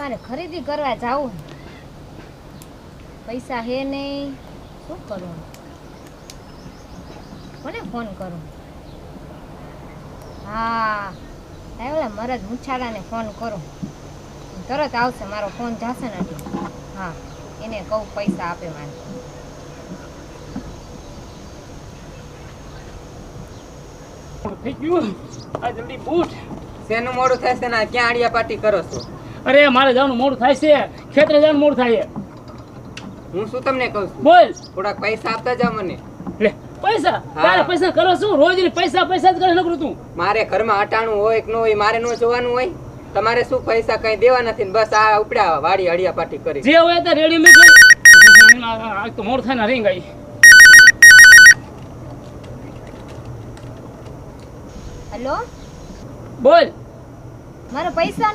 મારે ખરીદી કરવા જાવું પૈસા હે નહીં શું કરું કોને ફોન કરું હા ઓલા મરદ મુછાળાને ફોન કરું તરત આવશે મારો ફોન જશે ને એટલે હા એને કહું પૈસા આપે મારે થઈ ગયું આ જલ્દી બૂટ શેનું મોડું થાય છે ને ક્યાં આડિયા પાર્ટી કરો છો? અરે મારે જવાનું મોડું થાય છે ખેતરે જવાનું મોડું થાય છે હું શું તમને કહું છું બોલ થોડાક પૈસા આપતા જાવ મને. લે પૈસા હા. તારે પૈસા કરો શું રોજ પૈસા પૈસા જ કરે નકરું તું મારે ઘરમાં અટાણું હોય કે ન હોય મારે ન જોવાનું હોય. તમારે શું પૈસા કઈ દેવા નથી ને બસ આ ઉપડ્યા વાડી અડિયા પાર્ટી કરી. જે હોય તે રેડિયો મેં કહી આ તો મોડું થાય ને રીંગ આવી હલો બોલ મારા પૈસા